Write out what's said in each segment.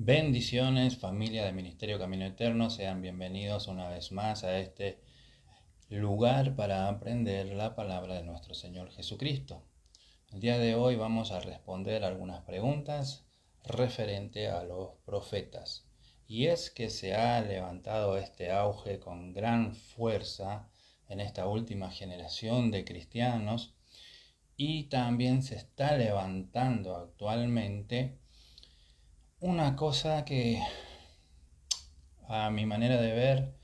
Bendiciones, familia de Ministerio Camino Eterno, sean bienvenidos una vez más a este lugar para aprender la palabra de nuestro Señor Jesucristo. El día de hoy vamos a responder algunas preguntas referente a los profetas. Y es que se ha levantado este auge con gran fuerza en esta última generación de cristianos y también se está levantando actualmente una cosa que a mi manera de ver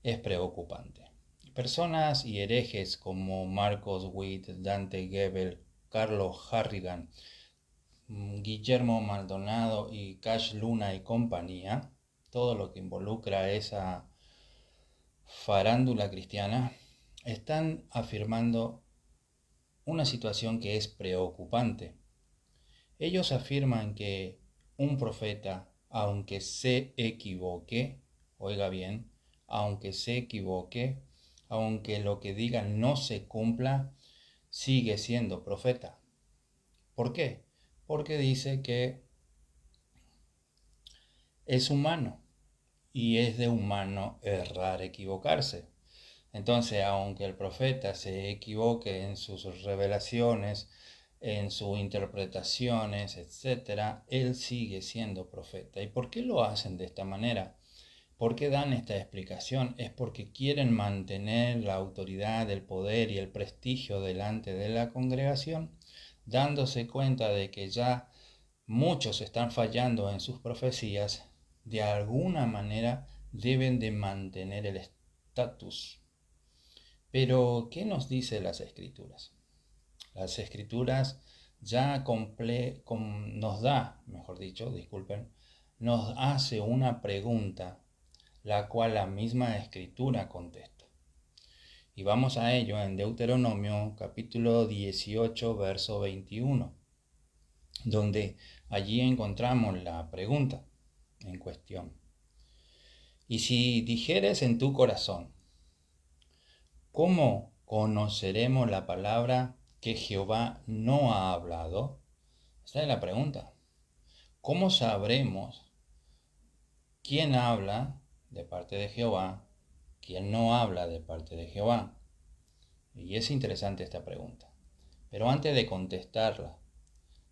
es preocupante. Personas y herejes como Marcos Witt, Dante Gebel, Carlos Harrigan, Guillermo Maldonado y Cash Luna y compañía, todo lo que involucra esa farándula cristiana, están afirmando una situación que es preocupante. Ellos afirman que un profeta, aunque se equivoque, oiga bien, aunque se equivoque, aunque lo que diga no se cumpla, sigue siendo profeta. ¿Por qué? Porque dice que es humano y es de humano errar, equivocarse. Entonces, aunque el profeta se equivoque en sus revelaciones, en sus interpretaciones, etcétera, él sigue siendo profeta. ¿Y por qué lo hacen de esta manera? ¿Por qué dan esta explicación? Es porque quieren mantener la autoridad, el poder y el prestigio delante de la congregación, dándose cuenta de que ya muchos están fallando en sus profecías, de alguna manera deben de mantener el estatus. Pero, ¿qué nos dice las Escrituras? Las Escrituras ya nos da, mejor dicho, disculpen, nos hace una pregunta, la cual la misma Escritura contesta. Y vamos a ello en Deuteronomio capítulo 18, verso 21, donde allí encontramos la pregunta en cuestión. Y si dijeres en tu corazón, ¿cómo conoceremos la palabra que Jehová no ha hablado? Esta es la pregunta. ¿Cómo sabremos quién habla de parte de Jehová, quién no habla de parte de Jehová? Y es interesante esta pregunta. Pero antes de contestarla,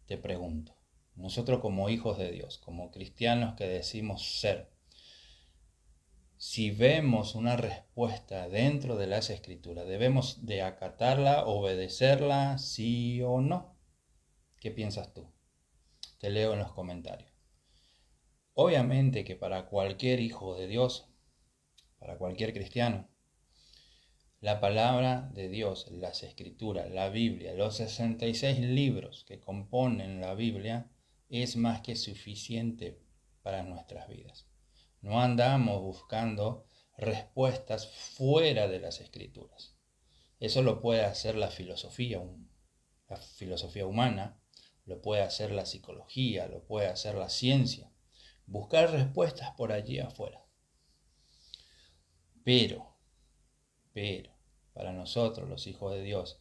te pregunto, nosotros como hijos de Dios, como cristianos que decimos ser, si vemos una respuesta dentro de las Escrituras, ¿debemos de acatarla, obedecerla, sí o no? ¿Qué piensas tú? Te leo en los comentarios. Obviamente que para cualquier hijo de Dios, para cualquier cristiano, la palabra de Dios, las Escrituras, la Biblia, los 66 libros que componen la Biblia, es más que suficiente para nuestras vidas. No andamos buscando respuestas fuera de las Escrituras. Eso lo puede hacer la filosofía humana, lo puede hacer la psicología, lo puede hacer la ciencia. Buscar respuestas por allí afuera. Pero, para nosotros, los hijos de Dios,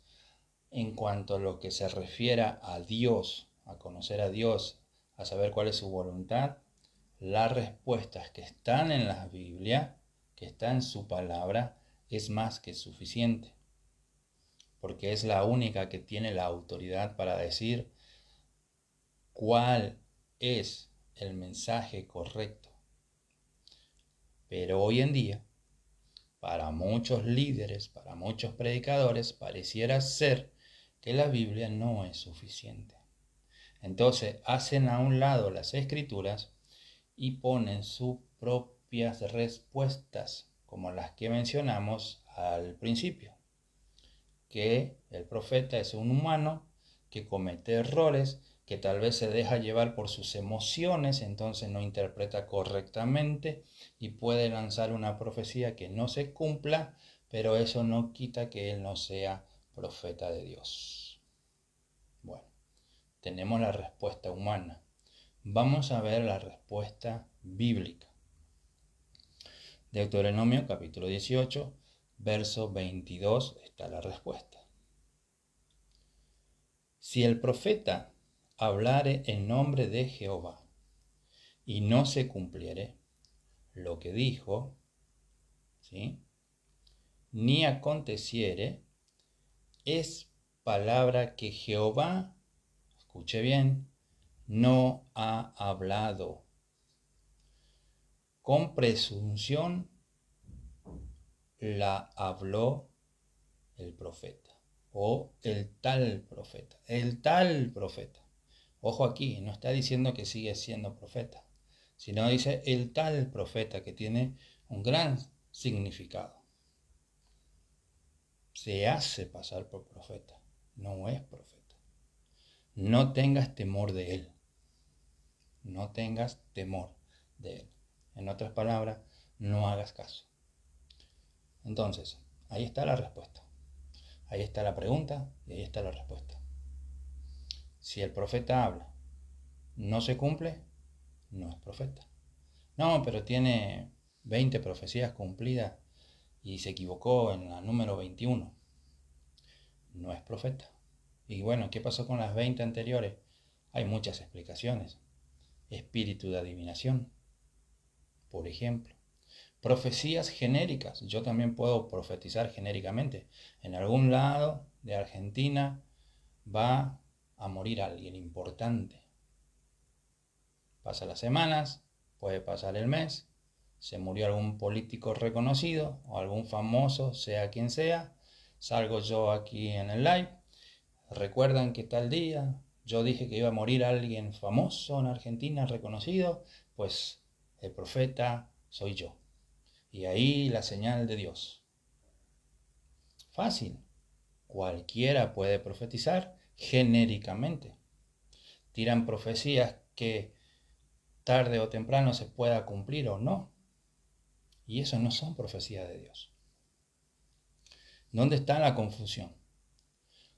en cuanto a lo que se refiere a Dios, a conocer a Dios, a saber cuál es su voluntad, las respuestas que están en la Biblia, que está en su palabra, es más que suficiente. Porque es la única que tiene la autoridad para decir cuál es el mensaje correcto. Pero hoy en día, para muchos líderes, para muchos predicadores, pareciera ser que la Biblia no es suficiente. Entonces hacen a un lado las Escrituras y ponen sus propias respuestas, como las que mencionamos al principio, que el profeta es un humano que comete errores, que tal vez se deja llevar por sus emociones, entonces no interpreta correctamente y puede lanzar una profecía que no se cumpla, pero eso no quita que él no sea profeta de Dios. Bueno, tenemos la respuesta humana. Vamos a ver la respuesta bíblica. Deuteronomio capítulo 18, verso 22 está la respuesta. Si el profeta hablare en nombre de Jehová, y no se cumpliere lo que dijo, ¿sí?, ni aconteciere, es palabra que Jehová, escuche bien, no ha hablado. Con presunción la habló el profeta, o el tal profeta, el tal profeta. Ojo aquí, no está diciendo que sigue siendo profeta, sino dice el tal profeta, que tiene un gran significado. Se hace pasar por profeta, no es profeta. No tengas temor de él. No tengas temor de él. En otras palabras, no hagas caso. Entonces, ahí está la respuesta. Ahí está la pregunta y ahí está la respuesta. Si el profeta habla, no se cumple, no es profeta. No, pero tiene 20 profecías cumplidas y se equivocó en la número 21. No es profeta. Y bueno, ¿qué pasó con las 20 anteriores? Hay muchas explicaciones. Espíritu de adivinación, por ejemplo. Profecías genéricas. Yo también puedo profetizar genéricamente. En algún lado de Argentina va a morir alguien importante. Pasan las semanas, puede pasar el mes, se murió algún político reconocido o algún famoso, sea quien sea. Salgo yo aquí en el live. ¿Recuerdan que tal día yo dije que iba a morir alguien famoso en Argentina, reconocido? Pues el profeta soy yo. Y ahí la señal de Dios. Fácil. Cualquiera puede profetizar genéricamente. Tiran profecías que tarde o temprano se pueda cumplir o no. Y eso no son profecías de Dios. ¿Dónde está la confusión?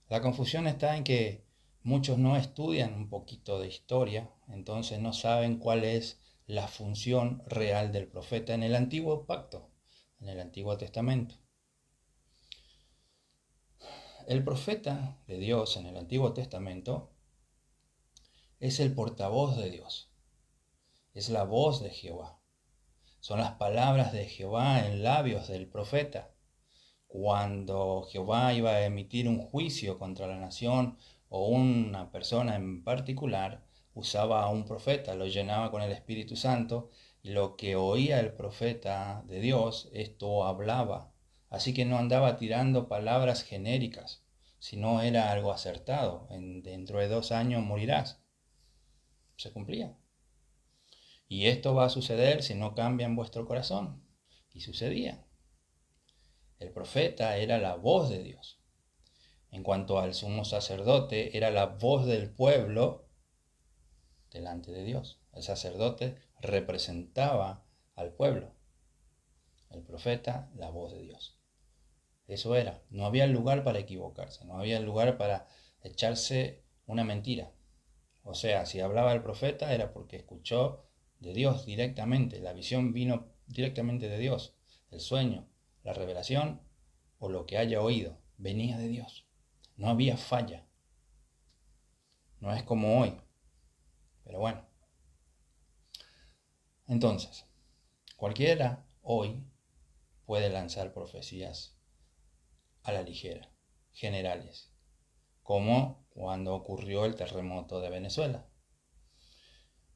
La confusión está en que muchos no estudian un poquito de historia, entonces no saben cuál es la función real del profeta en el antiguo pacto, en el Antiguo Testamento. El profeta de Dios en el Antiguo Testamento es el portavoz de Dios, es la voz de Jehová, son las palabras de Jehová en labios del profeta. Cuando Jehová iba a emitir un juicio contra la nación o una persona en particular, usaba a un profeta, lo llenaba con el Espíritu Santo, y lo que oía el profeta de Dios, esto hablaba. Así que no andaba tirando palabras genéricas, sino era algo acertado. Dentro de 2 años morirás. Se cumplía. Y esto va a suceder si no cambian vuestro corazón. Y sucedía. El profeta era la voz de Dios. En cuanto al sumo sacerdote, era la voz del pueblo delante de Dios. El sacerdote representaba al pueblo. El profeta, la voz de Dios. Eso era. No había lugar para equivocarse. No había lugar para echarse una mentira. O sea, si hablaba el profeta era porque escuchó de Dios directamente. La visión vino directamente de Dios. El sueño, la revelación o lo que haya oído venía de Dios. No había falla. No es como hoy. Pero bueno. Entonces, cualquiera hoy puede lanzar profecías a la ligera, generales, como cuando ocurrió el terremoto de Venezuela.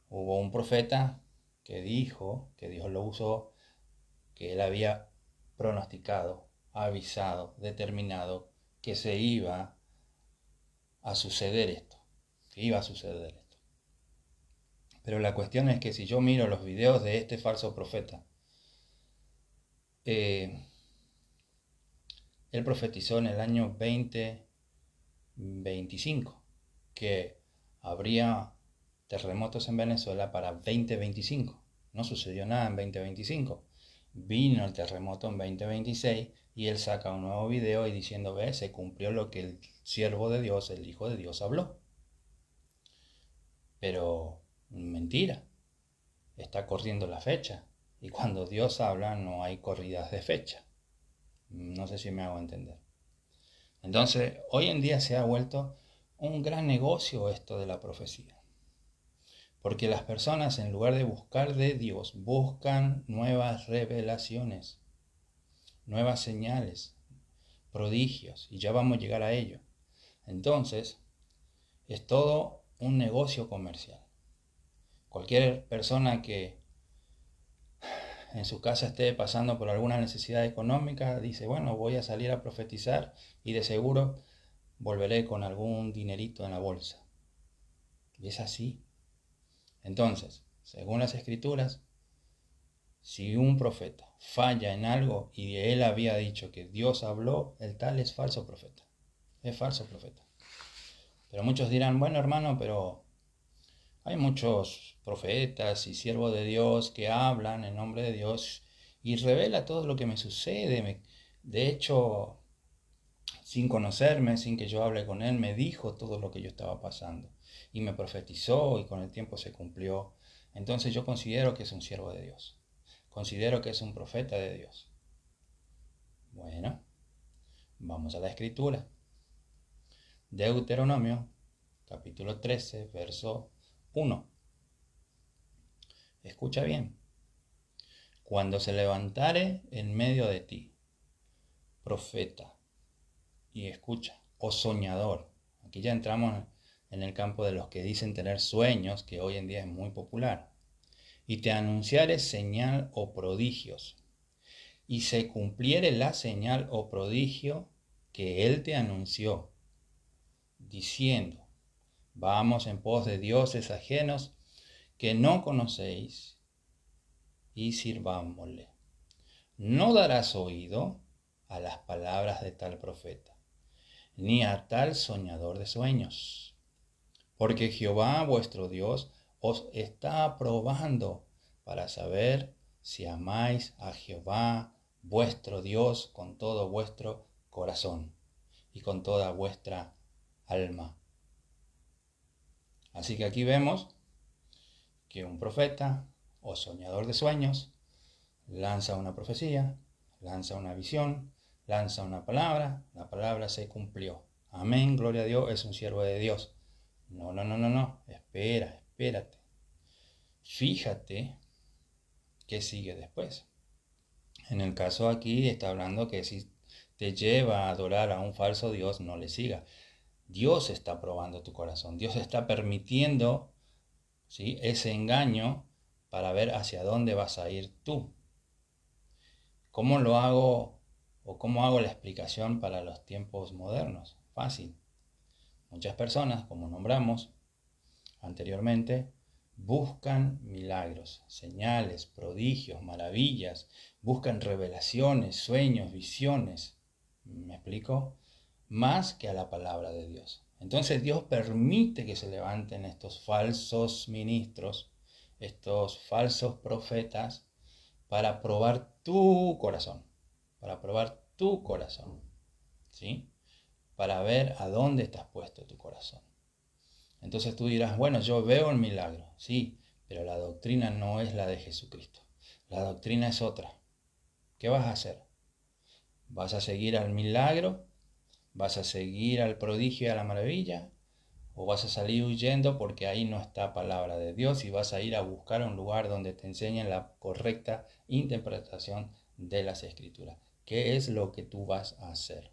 Hubo un profeta que dijo que Dios lo usó, que él había pronosticado, avisado, determinado que se iba a suceder esto, que iba a suceder esto. Pero la cuestión es que si yo miro los videos de este falso profeta, él profetizó en el año 2025 que habría terremotos en Venezuela para 2025. No sucedió nada en 2025. Vino el terremoto en 2026 y él saca un nuevo video y diciendo, ve, se cumplió lo que el siervo de Dios, el Hijo de Dios, habló. Pero mentira, está corriendo la fecha. Y cuando Dios habla no hay corridas de fecha. No sé si me hago entender. Entonces, hoy en día se ha vuelto un gran negocio esto de la profecía. Porque las personas, en lugar de buscar de Dios, buscan nuevas revelaciones, nuevas señales, prodigios, y ya vamos a llegar a ello. Entonces, es todo un negocio comercial. Cualquier persona que en su casa esté pasando por alguna necesidad económica, dice, bueno, voy a salir a profetizar y de seguro volveré con algún dinerito en la bolsa. Y es así. Entonces, según las Escrituras, si un profeta falla en algo y él había dicho que Dios habló, el tal es falso profeta. Es falso profeta. Pero muchos dirán, bueno hermano, pero hay muchos profetas y siervos de Dios que hablan en nombre de Dios y revela todo lo que me sucede. De hecho, sin conocerme, sin que yo hable con él, me dijo todo lo que yo estaba pasando. Y me profetizó y con el tiempo se cumplió. Entonces yo considero que es un siervo de Dios. Considero que es un profeta de Dios. Bueno, vamos a la escritura. Deuteronomio, capítulo 13, verso 1. Escucha bien. Cuando se levantare en medio de ti, profeta, y escucha, o soñador. Aquí ya entramos en el campo de los que dicen tener sueños, que hoy en día es muy popular. Y te anunciare señal o prodigios, y se cumpliere la señal o prodigio que él te anunció, diciendo, vamos en pos de dioses ajenos que no conocéis, y sirvámosle. No darás oído a las palabras de tal profeta, ni a tal soñador de sueños, porque Jehová vuestro Dios os está probando para saber si amáis a Jehová vuestro Dios con todo vuestro corazón y con toda vuestra alma. Así que aquí vemos que un profeta o soñador de sueños lanza una profecía, lanza una visión, lanza una palabra, la palabra se cumplió. Amén, gloria a Dios, es un siervo de Dios. No, espérate. Fíjate qué sigue después. En el caso aquí está hablando que si te lleva a adorar a un falso Dios, no le siga. Dios está probando tu corazón, Dios está permitiendo, ¿sí?, ese engaño para ver hacia dónde vas a ir tú. ¿Cómo lo hago o cómo hago la explicación para los tiempos modernos? Fácil. Muchas personas, como nombramos anteriormente, buscan milagros, señales, prodigios, maravillas, buscan revelaciones, sueños, visiones. ¿Me explico? Más que a la palabra de Dios. Entonces Dios permite que se levanten estos falsos ministros, estos falsos profetas, para probar tu corazón, ¿sí? Para ver a dónde estás puesto tu corazón. Entonces tú dirás, bueno, yo veo el milagro, sí, pero la doctrina no es la de Jesucristo. La doctrina es otra. ¿Qué vas a hacer? ¿Vas a seguir al milagro? ¿Vas a seguir al prodigio y a la maravilla? ¿O vas a salir huyendo porque ahí no está palabra de Dios y vas a ir a buscar un lugar donde te enseñen la correcta interpretación de las Escrituras? ¿Qué es lo que tú vas a hacer?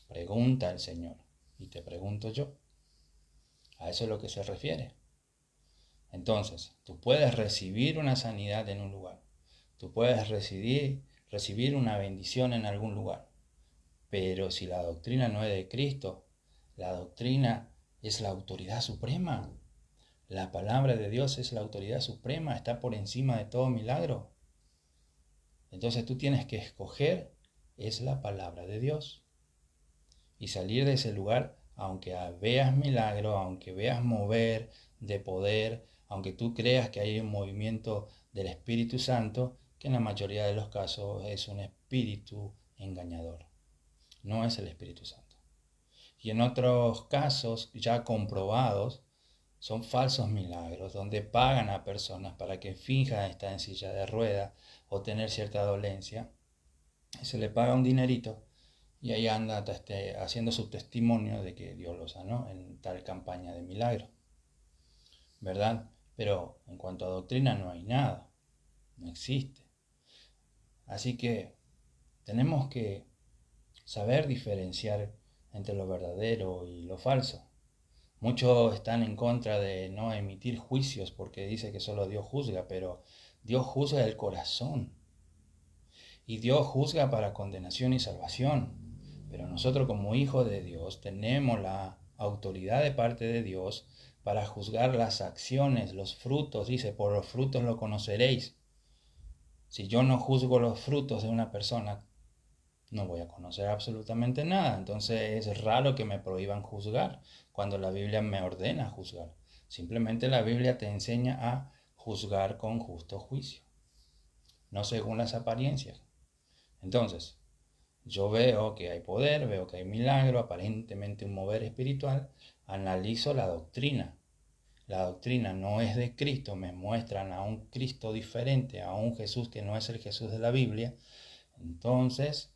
Pregunta el Señor y te pregunto yo. A eso es lo que se refiere. Entonces, tú puedes recibir una sanidad en un lugar. Tú puedes recibir una bendición en algún lugar. Pero si la doctrina no es de Cristo, la doctrina es la autoridad suprema. La palabra de Dios es la autoridad suprema, está por encima de todo milagro. Entonces tú tienes que escoger, es la palabra de Dios. Y salir de ese lugar, aunque veas milagro, aunque veas mover de poder, aunque tú creas que hay un movimiento del Espíritu Santo, que en la mayoría de los casos es un espíritu engañador. No es el Espíritu Santo. Y en otros casos ya comprobados, son falsos milagros, donde pagan a personas para que finjan estar en silla de ruedas o tener cierta dolencia. Y se le paga un dinerito y ahí anda haciendo su testimonio de que Dios lo sanó en tal campaña de milagro. ¿verdad? Pero en cuanto a doctrina no hay nada, no existe. Así que tenemos que saber diferenciar entre lo verdadero y lo falso. Muchos están en contra de no emitir juicios porque dice que solo Dios juzga, pero Dios juzga el corazón. Y Dios juzga para condenación y salvación. Pero nosotros como hijos de Dios tenemos la autoridad de parte de Dios para juzgar las acciones, los frutos. Dice, por los frutos lo conoceréis. Si yo no juzgo los frutos de una persona, no voy a conocer absolutamente nada. Entonces es raro que me prohíban juzgar cuando la Biblia me ordena juzgar. Simplemente la Biblia te enseña a juzgar con justo juicio, no según las apariencias. Entonces, yo veo que hay poder, veo que hay milagro, aparentemente un mover espiritual, analizo la doctrina. La doctrina no es de Cristo, me muestran a un Cristo diferente, a un Jesús que no es el Jesús de la Biblia. Entonces,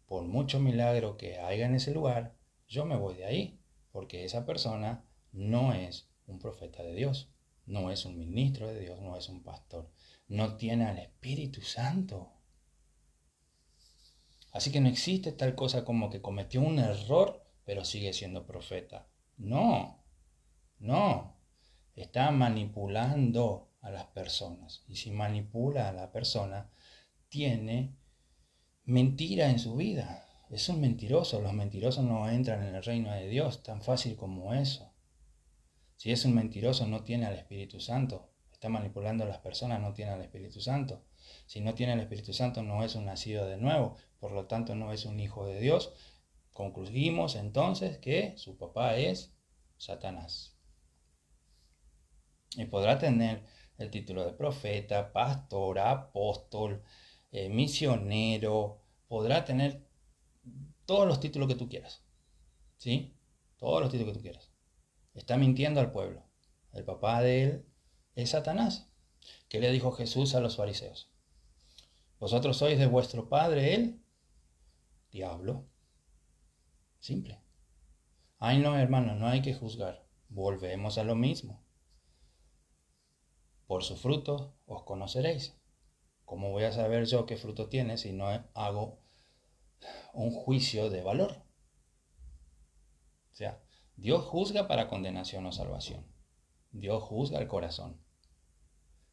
por mucho milagro que haya en ese lugar, yo me voy de ahí, porque esa persona no es un profeta de Dios, no es un ministro de Dios, no es un pastor, no tiene al Espíritu Santo. Así que no existe tal cosa como que cometió un error, pero sigue siendo profeta. No, no. Está manipulando a las personas. Y si manipula a la persona, tiene mentira en su vida. Es un mentiroso. Los mentirosos no entran en el reino de Dios, tan fácil como eso. Si es un mentiroso, no tiene al Espíritu Santo. Está manipulando a las personas, no tiene al Espíritu Santo. Si no tiene el Espíritu Santo, no es un nacido de nuevo, por lo tanto no es un hijo de Dios. Concluimos entonces que su papá es Satanás. Y podrá tener el título de profeta, pastor, apóstol, misionero, podrá tener todos los títulos que tú quieras, ¿sí? Todos los títulos que tú quieras. Está mintiendo al pueblo. El papá de él es Satanás. ¿Qué le dijo Jesús a los fariseos? Vosotros sois de vuestro padre el diablo. Simple. Ay, no, hermano, no hay que juzgar. Volvemos a lo mismo. Por su fruto os conoceréis. ¿Cómo voy a saber yo qué fruto tiene si no hago un juicio de valor? O sea, Dios juzga para condenación o salvación. Dios juzga el corazón.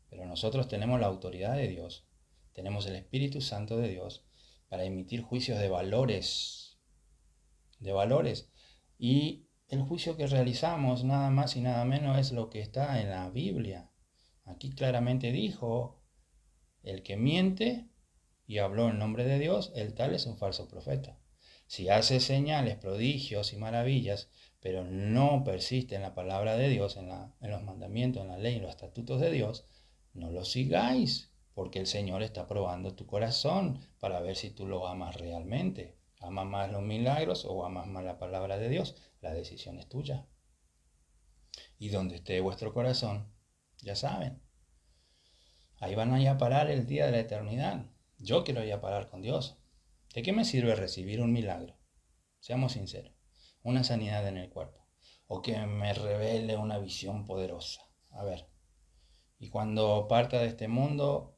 Pero nosotros tenemos la autoridad de Dios, tenemos el Espíritu Santo de Dios para emitir juicios de valores. De valores. Y el juicio que realizamos nada más y nada menos es lo que está en la Biblia. Aquí claramente dijo, el que miente y habló en nombre de Dios, el tal es un falso profeta. Si hace señales, prodigios y maravillas, pero no persiste en la palabra de Dios, en los mandamientos, en la ley, en los estatutos de Dios, no lo sigáis, porque el Señor está probando tu corazón para ver si tú lo amas realmente. ¿Amas más los milagros o amas más la palabra de Dios? La decisión es tuya. Y donde esté vuestro corazón, ya saben, ahí van a ir a parar el día de la eternidad. Yo quiero ir a parar con Dios. ¿De qué me sirve recibir un milagro? Seamos sinceros. Una sanidad en el cuerpo. O que me revele una visión poderosa. A ver. Y cuando parta de este mundo,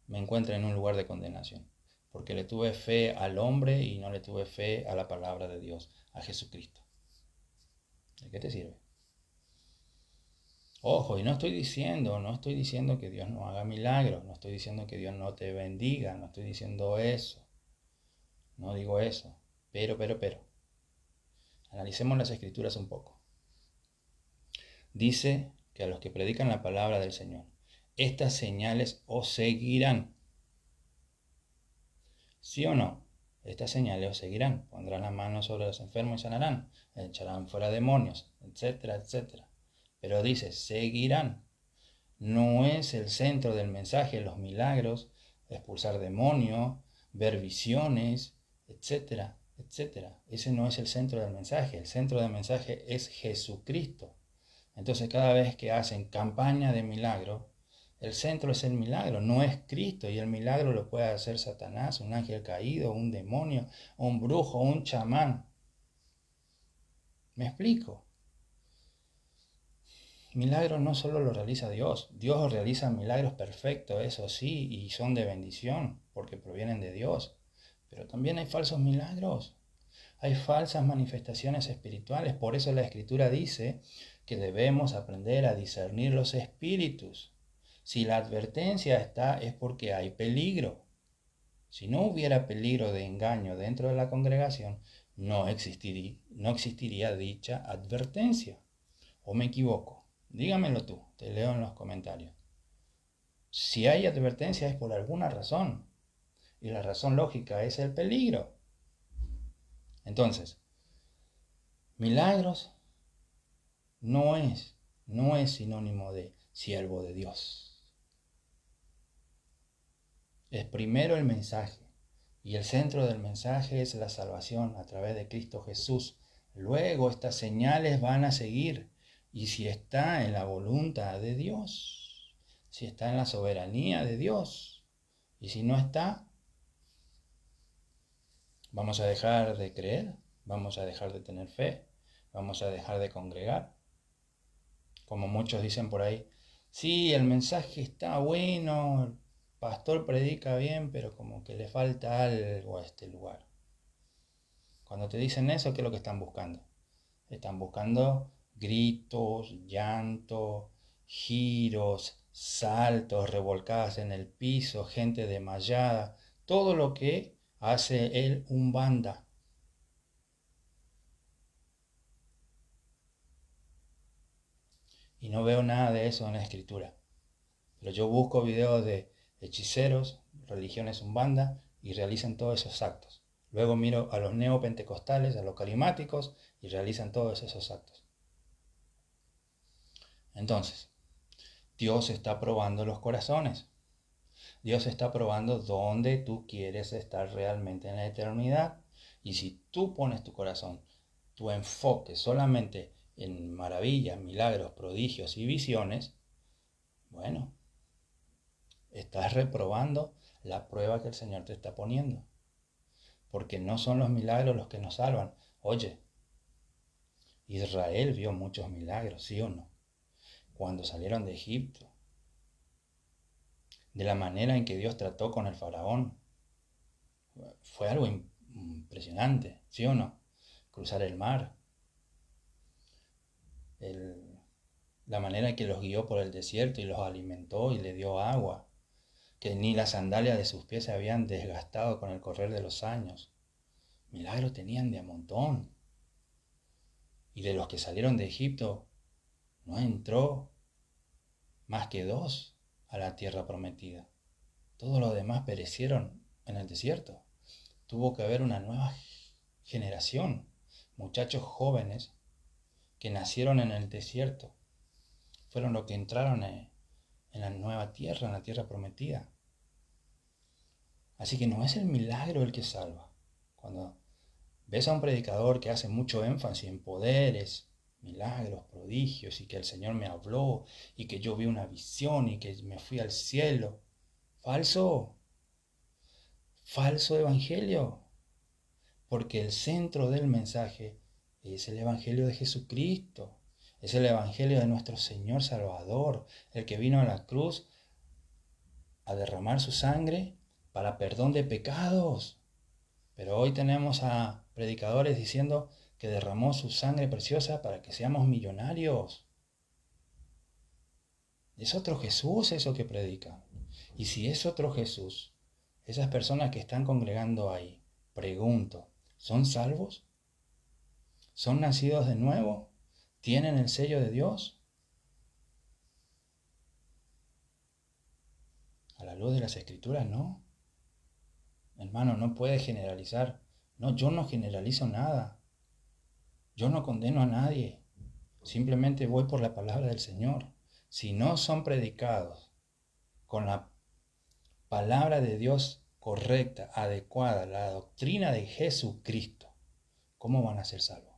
me encuentro en un lugar de condenación. Porque le tuve fe al hombre y no le tuve fe a la palabra de Dios, a Jesucristo. ¿De qué te sirve? Ojo, y no estoy diciendo que Dios no haga milagros, no estoy diciendo que Dios no te bendiga, no estoy diciendo eso. No digo eso. Pero. Analicemos las escrituras un poco. Dice que a los que predican la palabra del Señor, estas señales os seguirán. ¿Sí o no? Estas señales os seguirán. Pondrán las manos sobre los enfermos y sanarán. Echarán fuera demonios, etcétera, etcétera. Pero dice, seguirán. No es el centro del mensaje los milagros, expulsar demonios, ver visiones, etcétera, etcétera. Ese no es el centro del mensaje. El centro del mensaje es Jesucristo. Entonces cada vez que hacen campaña de milagro, el centro es el milagro, no es Cristo. Y el milagro lo puede hacer Satanás, un ángel caído, un demonio, un brujo, un chamán. ¿Me explico? Milagros no solo lo realiza Dios. Dios realiza milagros perfectos, eso sí, y son de bendición, porque provienen de Dios. Pero también hay falsos milagros. Hay falsas manifestaciones espirituales. Por eso la Escritura dice que debemos aprender a discernir los espíritus. Si la advertencia está, es porque hay peligro. Si no hubiera peligro de engaño dentro de la congregación, no existiría dicha advertencia. ¿O me equivoco? Dígamelo tú, te leo en los comentarios. Si hay advertencia es por alguna razón. Y la razón lógica es el peligro. Entonces, milagros no es sinónimo de siervo de Dios. Es primero el mensaje. Y el centro del mensaje es la salvación a través de Cristo Jesús. Luego estas señales van a seguir. Y si está en la voluntad de Dios, si está en la soberanía de Dios, y si no está, vamos a dejar de creer, vamos a dejar de tener fe, vamos a dejar de congregar. Como muchos dicen por ahí, sí, el mensaje está bueno, el pastor predica bien, pero como que le falta algo a este lugar. Cuando te dicen eso, ¿qué es lo que están buscando? Están buscando gritos, llanto, giros, saltos, revolcadas en el piso, gente desmayada, todo lo que hace el Umbanda. Y no veo nada de eso en la Escritura. Pero yo busco videos de hechiceros, religiones Umbanda, y realizan todos esos actos. Luego miro a los neopentecostales, a los carismáticos, y realizan todos esos actos. Entonces, Dios está probando los corazones. Dios está probando dónde tú quieres estar realmente en la eternidad. Y si tú pones tu corazón, tu enfoque solamente en maravillas, milagros, prodigios y visiones, bueno, estás reprobando la prueba que el Señor te está poniendo. Porque no son los milagros los que nos salvan. Oye, Israel vio muchos milagros, ¿sí o no? Cuando salieron de Egipto, de la manera en que Dios trató con el faraón, fue algo impresionante, ¿sí o no? Cruzar el mar, la manera en que los guió por el desierto y los alimentó y le dio agua, que ni las sandalias de sus pies se habían desgastado con el correr de los años. Milagros tenían de a montón. Y de los que salieron de Egipto, no entró más que 2 a la tierra prometida. Todos los demás perecieron en el desierto. Tuvo que haber una nueva generación, muchachos jóvenes que nacieron en el desierto. Fueron los que entraron en la nueva tierra, en la tierra prometida. Así que no es el milagro el que salva. Cuando ves a un predicador que hace mucho énfasis en poderes, milagros, prodigios, y que el Señor me habló, y que yo vi una visión, y que me fui al cielo, falso, falso evangelio, porque el centro del mensaje es el evangelio de Jesucristo, es el evangelio de nuestro Señor Salvador, el que vino a la cruz a derramar su sangre para perdón de pecados. Pero hoy tenemos a predicadores diciendo que derramó su sangre preciosa para que seamos millonarios. Es otro Jesús eso que predica. Y si es otro Jesús, esas personas que están congregando ahí, pregunto, ¿son salvos? ¿Son nacidos de nuevo? ¿Tienen el sello de Dios? A la luz de las Escrituras, no. Hermano, no puede generalizar. No, yo no generalizo nada. Yo no condeno a nadie. Simplemente voy por la palabra del Señor. Si no son predicados con la palabra de Dios correcta, adecuada, la doctrina de Jesucristo, ¿cómo van a ser salvos?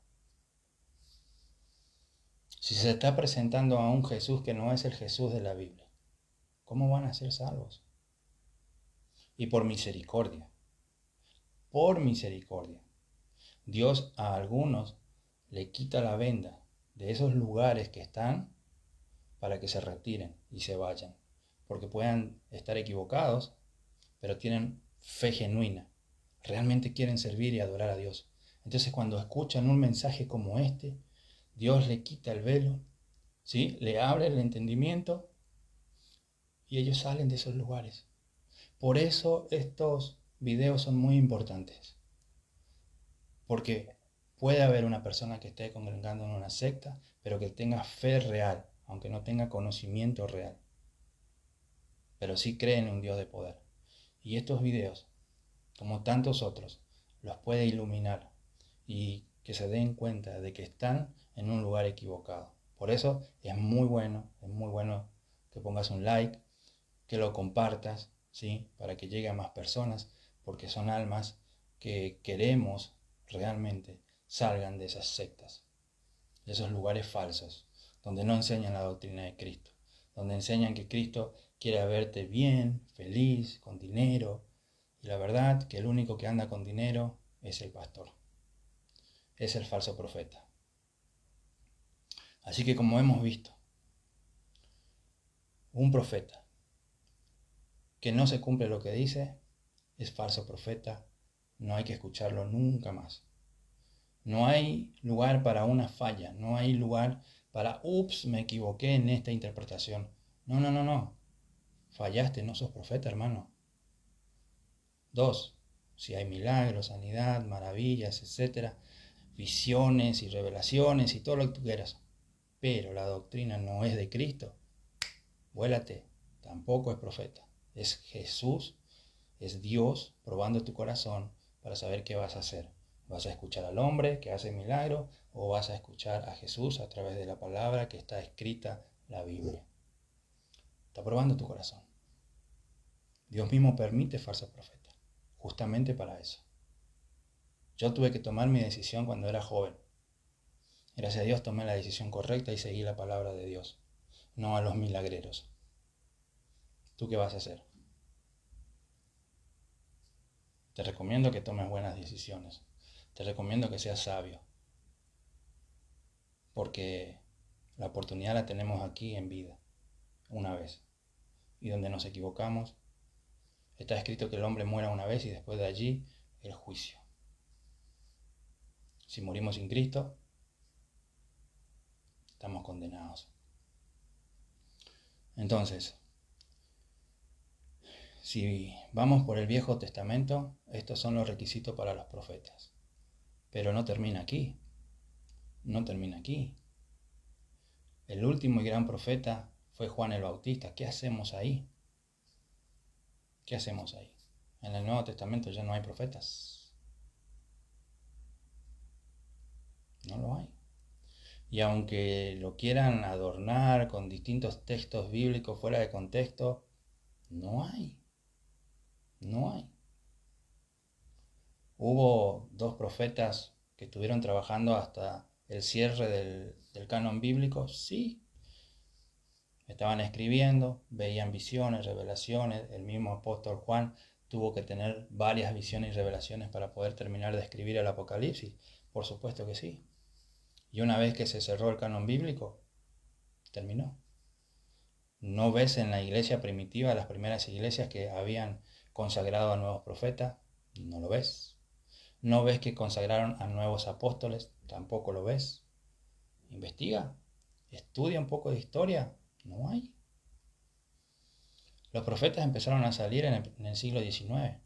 Si se está presentando a un Jesús que no es el Jesús de la Biblia, ¿cómo van a ser salvos? Y por misericordia, Dios a algunos le quita la venda de esos lugares que están para que se retiren y se vayan, porque puedan estar equivocados, pero tienen fe genuina, realmente quieren servir y adorar a Dios. Entonces cuando escuchan un mensaje como este, Dios le quita el velo, ¿sí? Le abre el entendimiento y ellos salen de esos lugares. Por eso estos videos son muy importantes, porque puede haber una persona que esté congregando en una secta, pero que tenga fe real, aunque no tenga conocimiento real, pero sí cree en un Dios de poder. Y estos videos, como tantos otros, los puede iluminar y que se den cuenta de que están en un lugar equivocado. Por eso es muy bueno que pongas un like, que lo compartas, ¿sí? Para que llegue a más personas, porque son almas que queremos realmente salgan de esas sectas, de esos lugares falsos, donde no enseñan la doctrina de Cristo, donde enseñan que Cristo quiere verte bien, feliz, con dinero, y la verdad que el único que anda con dinero es el pastor, es el falso profeta. Así que como hemos visto, un profeta que no se cumple lo que dice es falso profeta, no hay que escucharlo nunca más. No hay lugar para una falla, no hay lugar para, me equivoqué en esta interpretación. No. Fallaste, no sos profeta, hermano. 2. Si hay milagros, sanidad, maravillas, etcétera, visiones y revelaciones y todo lo que tú quieras, pero la doctrina no es de Cristo, vuélate, tampoco es profeta. Es Jesús, es Dios probando tu corazón para saber qué vas a hacer. ¿Vas a escuchar al hombre que hace milagro o vas a escuchar a Jesús a través de la palabra que está escrita, la Biblia? Está probando tu corazón. Dios mismo permite falsos profetas, justamente para eso. Yo tuve que tomar mi decisión cuando era joven. Gracias a Dios tomé la decisión correcta y seguí la palabra de Dios, no a los milagreros. ¿Tú qué vas a hacer? Te recomiendo que tomes buenas decisiones. Te recomiendo que seas sabio. Porque la oportunidad la tenemos aquí en vida, una vez. Y donde nos equivocamos, está escrito que el hombre muera una vez y después de allí el juicio. Si morimos sin Cristo, estamos condenados. Entonces, si vamos por el Viejo Testamento, estos son los requisitos para los profetas. Pero no termina aquí. No termina aquí. El último y gran profeta fue Juan el Bautista. ¿Qué hacemos ahí? ¿Qué hacemos ahí? En el Nuevo Testamento ya no hay profetas. No lo hay. Y aunque lo quieran adornar con distintos textos bíblicos fuera de contexto, no hay. No hay. Hubo 2 profetas que estuvieron trabajando hasta el cierre del canon bíblico, sí. Estaban escribiendo, veían visiones, revelaciones. El mismo apóstol Juan tuvo que tener varias visiones y revelaciones para poder terminar de escribir el Apocalipsis. Por supuesto que sí. Y una vez que se cerró el canon bíblico, terminó. ¿No ves en la iglesia primitiva, las primeras iglesias que habían consagrado a nuevos profetas? No lo ves. ¿No ves que consagraron a nuevos apóstoles? Tampoco lo ves. Investiga, estudia un poco de historia. No hay. Los profetas empezaron a salir en el siglo XIX.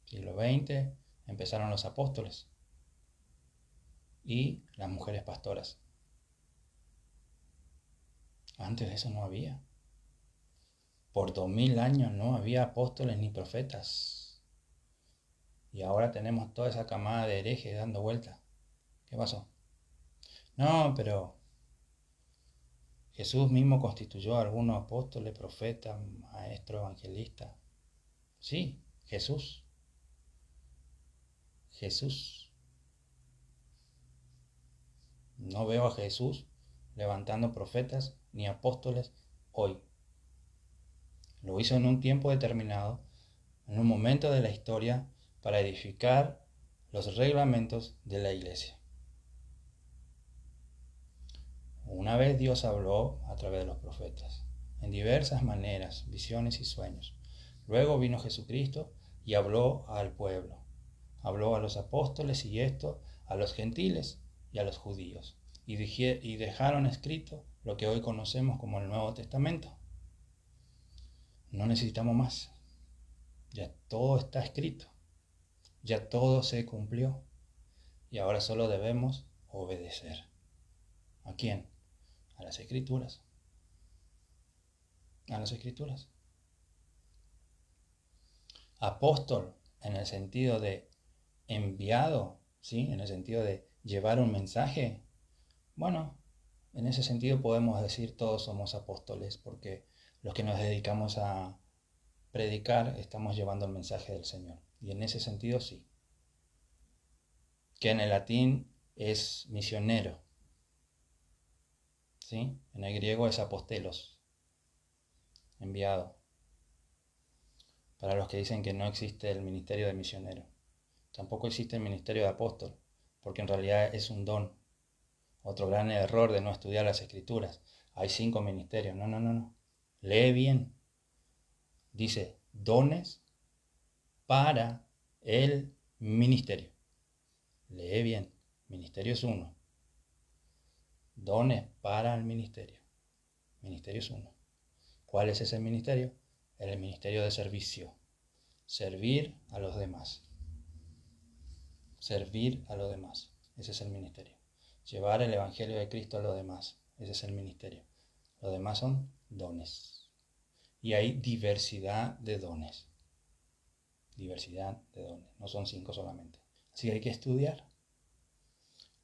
Siglo XX empezaron los apóstoles y las mujeres pastoras. Antes de eso no había. Por 2000 años no había apóstoles ni profetas. Y ahora tenemos toda esa camada de herejes dando vueltas. ¿Qué pasó? No, pero Jesús mismo constituyó a algunos apóstoles, profetas, maestros, evangelistas. Sí, Jesús. Jesús. No veo a Jesús levantando profetas ni apóstoles hoy. Lo hizo en un tiempo determinado, en un momento de la historia, para edificar los reglamentos de la iglesia. Una vez Dios habló a través de los profetas, en diversas maneras, visiones y sueños. Luego vino Jesucristo y habló al pueblo. Habló a los apóstoles y esto a los gentiles y a los judíos. Y dejaron escrito lo que hoy conocemos como el Nuevo Testamento. No necesitamos más. Ya todo está escrito. Ya todo se cumplió. Y ahora solo debemos obedecer. ¿A quién? A las Escrituras. A las Escrituras. Apóstol en el sentido de enviado, ¿sí? En el sentido de llevar un mensaje. Bueno, en ese sentido podemos decir todos somos apóstoles, porque los que nos dedicamos a predicar estamos llevando el mensaje del Señor. Y en ese sentido sí. Que en el latín es misionero, ¿sí? En el griego es apostelos, enviado. Para los que dicen que no existe el ministerio de misionero. Tampoco existe el ministerio de apóstol, porque en realidad es un don. Otro gran error de no estudiar las Escrituras. Hay 5 ministerios. No. Lee bien. Dice dones para el ministerio. Lee bien. Ministerio es 1. Dones para el ministerio. Ministerio es 1. ¿Cuál es ese ministerio? El ministerio de servicio. Servir a los demás. Servir a los demás. Ese es el ministerio. Llevar el Evangelio de Cristo a los demás. Ese es el ministerio. Los demás son dones. Y hay diversidad de dones. Diversidad de dones. No son 5 solamente. Así que hay que estudiar.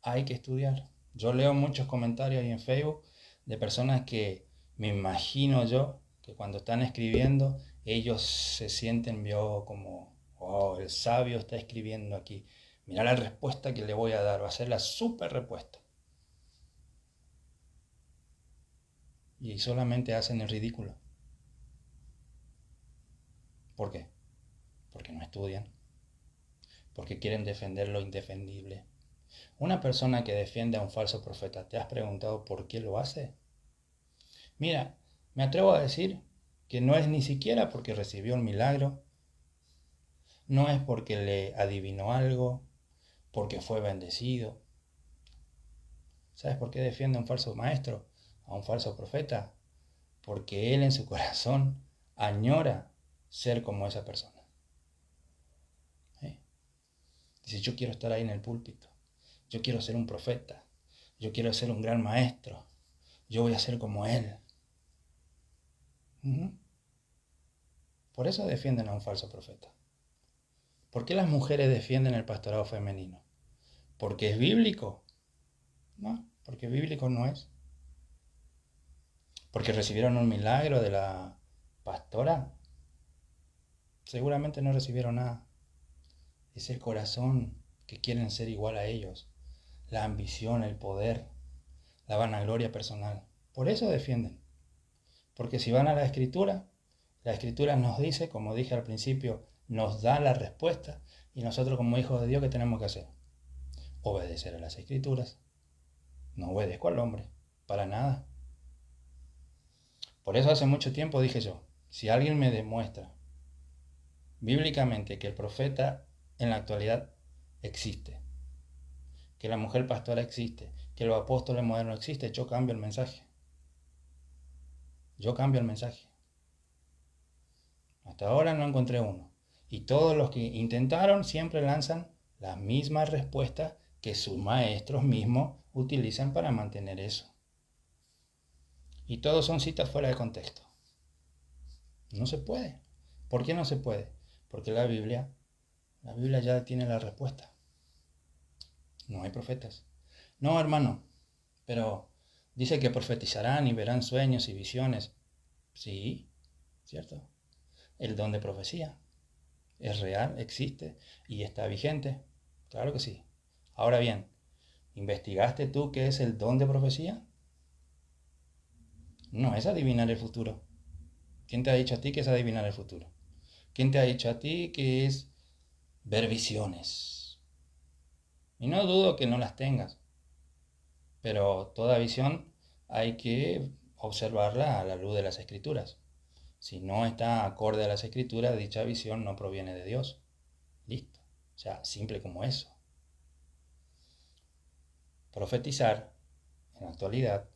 Hay que estudiar. Yo leo muchos comentarios ahí en Facebook de personas que me imagino yo que cuando están escribiendo ellos se sienten como, oh, el sabio está escribiendo aquí. Mirá la respuesta que le voy a dar. Va a ser la super respuesta. Y solamente hacen el ridículo. ¿Por qué? Porque no estudian. Porque quieren defender lo indefendible. Una persona que defiende a un falso profeta, ¿te has preguntado por qué lo hace? Mira, me atrevo a decir que no es ni siquiera porque recibió un milagro, no es porque le adivinó algo, porque fue bendecido. ¿Sabes por qué defiende a un falso maestro, a un falso profeta? Porque él en su corazón añora ser como esa persona. Dice, yo quiero estar ahí en el púlpito, yo quiero ser un profeta, yo quiero ser un gran maestro, yo voy a ser como él. Por eso defienden a un falso profeta. ¿Por qué las mujeres defienden el pastorado femenino? ¿Porque es bíblico? No, porque bíblico no es. ¿Porque recibieron un milagro de la pastora? Seguramente no recibieron nada. Es el corazón que quieren ser igual a ellos. La ambición, el poder, la vanagloria personal. Por eso defienden. Porque si van a la Escritura nos dice, como dije al principio, nos da la respuesta. Y nosotros como hijos de Dios, ¿qué tenemos que hacer? Obedecer a las Escrituras. No obedezco al hombre, para nada. Por eso hace mucho tiempo dije yo, si alguien me demuestra bíblicamente que el profeta en la actualidad existe, que la mujer pastora existe, que los apóstoles modernos existen, yo cambio el mensaje. Yo cambio el mensaje. Hasta ahora no encontré uno. Y todos los que intentaron siempre lanzan las mismas respuestas que sus maestros mismos utilizan para mantener eso. Y todos son citas fuera de contexto. No se puede. ¿Por qué no se puede? Porque la Biblia ya tiene la respuesta. No hay profetas. No, hermano, pero dice que profetizarán y verán sueños y visiones. Sí, cierto. El don de profecía es real, existe y está vigente. Claro que sí. Ahora bien, ¿investigaste tú qué es el don de profecía? No es adivinar el futuro. ¿Quién te ha dicho a ti que es adivinar el futuro? ¿Quién te ha dicho a ti que es ver visiones? Y no dudo que no las tengas, pero toda visión hay que observarla a la luz de las Escrituras. Si no está acorde a las Escrituras, dicha visión no proviene de Dios. Listo. O sea, simple como eso. Profetizar, en la actualidad,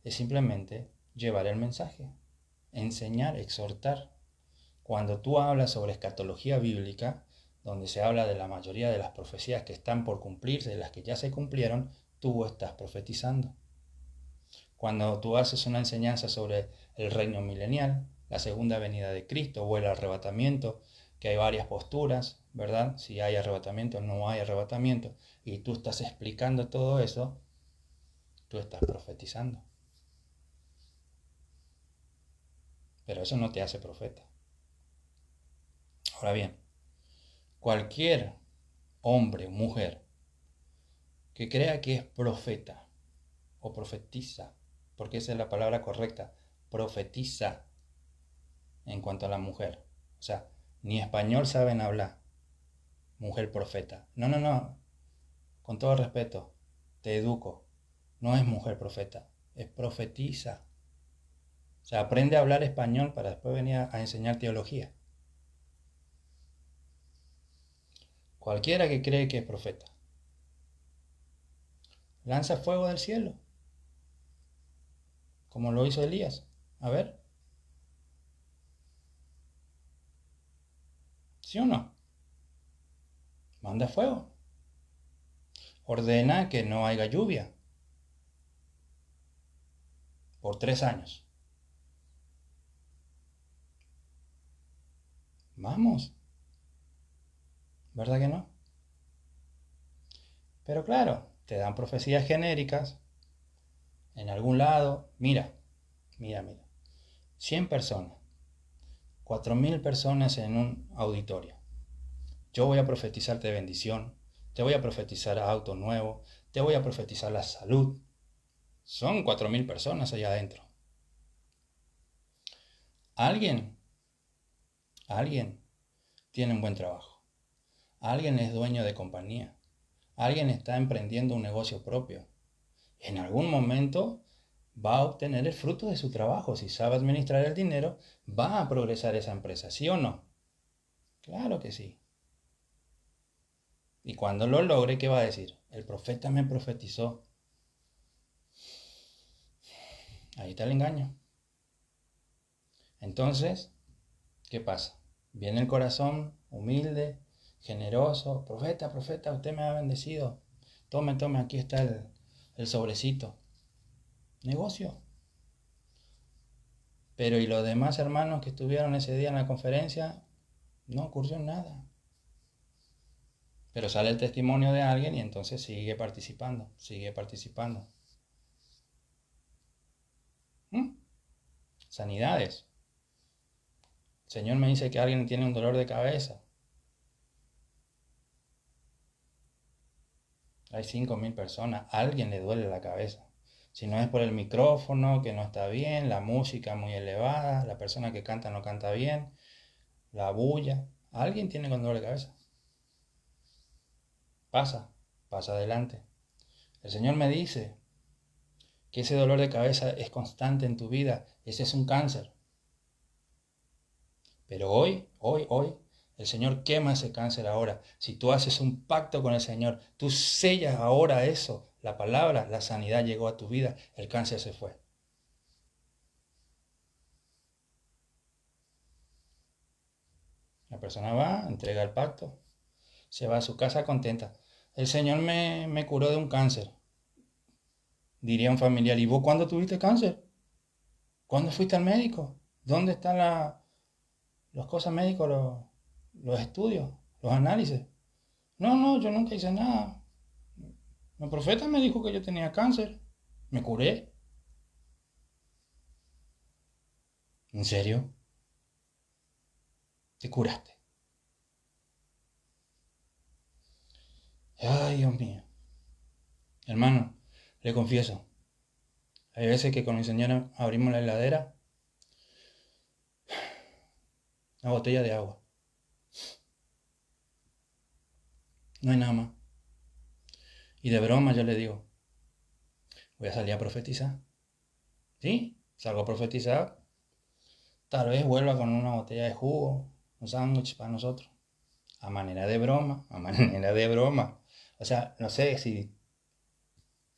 es simplemente llevar el mensaje, enseñar, exhortar. Cuando tú hablas sobre escatología bíblica, donde se habla de la mayoría de las profecías que están por cumplirse, de las que ya se cumplieron, tú estás profetizando. Cuando tú haces una enseñanza sobre el reino milenial, la segunda venida de Cristo o el arrebatamiento, que hay varias posturas, ¿verdad? Si hay arrebatamiento o no hay arrebatamiento, y tú estás explicando todo eso, tú estás profetizando. Pero eso no te hace profeta. Ahora bien, cualquier hombre o mujer que crea que es profeta o profetiza, porque esa es la palabra correcta, profetiza en cuanto a la mujer. O sea, ni español saben hablar, mujer profeta. No, no, no, con todo respeto, te educo. No es mujer profeta, es profetiza. O sea, aprende a hablar español para después venir a enseñar teología. Cualquiera que cree que es profeta, lanza fuego del cielo, como lo hizo Elías. A ver, ¿sí o no? Manda fuego. Ordena que no haya lluvia por 3 años. Vamos, ¿verdad que no? Pero claro, te dan profecías genéricas en algún lado. Mira, mira, mira. 100 personas, 4.000 personas en un auditorio. Yo voy a profetizarte bendición, te voy a profetizar auto nuevo, te voy a profetizar la salud. Son 4.000 personas allá adentro. Alguien, alguien tiene un buen trabajo. Alguien es dueño de compañía. Alguien está emprendiendo un negocio propio. En algún momento va a obtener el fruto de su trabajo. Si sabe administrar el dinero, va a progresar esa empresa, ¿sí o no? Claro que sí. Y cuando lo logre, ¿qué va a decir? El profeta me profetizó. Ahí está el engaño. Entonces, ¿qué pasa? Viene el corazón humilde, generoso. Profeta, profeta, usted me ha bendecido. Tome, tome, aquí está el sobrecito. Negocio. Pero ¿y los demás hermanos que estuvieron ese día en la conferencia? No ocurrió nada. Pero sale el testimonio de alguien y entonces sigue participando, sigue participando. Sanidades. El Señor me dice que alguien tiene un dolor de cabeza. Hay 5.000 personas, a alguien le duele la cabeza. Si no es por el micrófono, que no está bien, la música muy elevada, la persona que canta no canta bien, la bulla, alguien tiene dolor de cabeza. Pasa adelante. El Señor me dice que ese dolor de cabeza es constante en tu vida, ese es un cáncer. Pero hoy, el Señor quema ese cáncer ahora. Si tú haces un pacto con el Señor, tú sellas ahora eso, la palabra, la sanidad llegó a tu vida, el cáncer se fue. La persona va, entrega el pacto, se va a su casa contenta. El Señor me curó de un cáncer. Diría un familiar, ¿y vos cuándo tuviste cáncer? ¿Cuándo fuiste al médico? ¿Dónde están las cosas médicas, los estudios, los análisis? No, no, yo nunca hice nada. El profeta me dijo que yo tenía cáncer. Me curé. ¿En serio? Te curaste. Ay, Dios mío. Hermano, le confieso. Hay veces que con mi señora abrimos la heladera, una botella de agua. No hay nada más. Y de broma yo le digo, voy a salir a profetizar. ¿Sí? Salgo a profetizar. Tal vez vuelva con una botella de jugo, un sándwich para nosotros. A manera de broma, a manera de broma. O sea, no sé si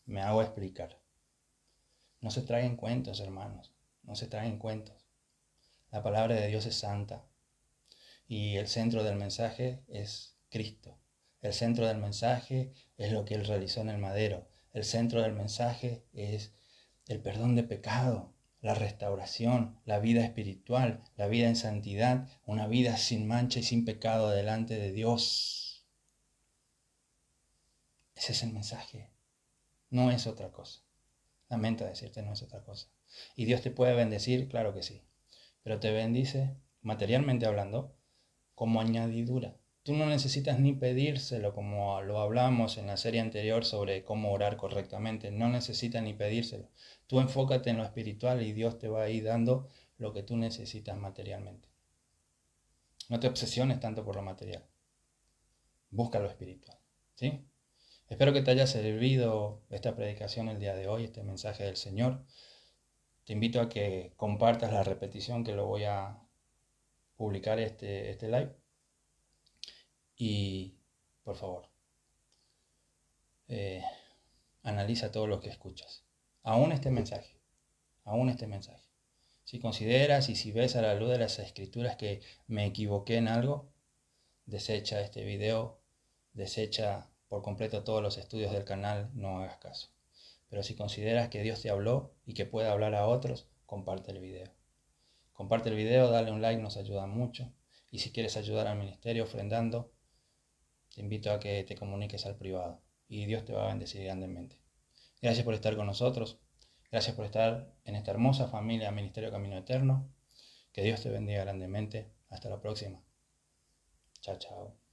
me hago explicar. No se traigan cuentos, hermanos. No se traigan cuentos. La palabra de Dios es santa. Y el centro del mensaje es Cristo. El centro del mensaje es lo que Él realizó en el madero. El centro del mensaje es el perdón de pecado, la restauración, la vida espiritual, la vida en santidad, una vida sin mancha y sin pecado delante de Dios. Ese es el mensaje. No es otra cosa. Lamento decirte, no es otra cosa. ¿Y Dios te puede bendecir? Claro que sí. Pero te bendice, materialmente hablando, como añadidura. Tú no necesitas ni pedírselo, como lo hablamos en la serie anterior sobre cómo orar correctamente. No necesitas ni pedírselo. Tú enfócate en lo espiritual y Dios te va a ir dando lo que tú necesitas materialmente. No te obsesiones tanto por lo material. Busca lo espiritual. ¿Sí? Espero que te haya servido esta predicación el día de hoy, este mensaje del Señor. Te invito a que compartas la repetición que lo voy a publicar este live. Y, por favor, analiza todo lo que escuchas. Aún este mensaje. Si consideras y si ves a la luz de las escrituras que me equivoqué en algo, desecha este video, desecha por completo todos los estudios del canal, no hagas caso. Pero si consideras que Dios te habló y que puede hablar a otros, comparte el video. Comparte el video, dale un like, nos ayuda mucho. Y si quieres ayudar al ministerio ofrendando, te invito a que te comuniques al privado. Y Dios te va a bendecir grandemente. Gracias por estar con nosotros. Gracias por estar en esta hermosa familia Ministerio Camino Eterno. Que Dios te bendiga grandemente. Hasta la próxima. Chao, chao.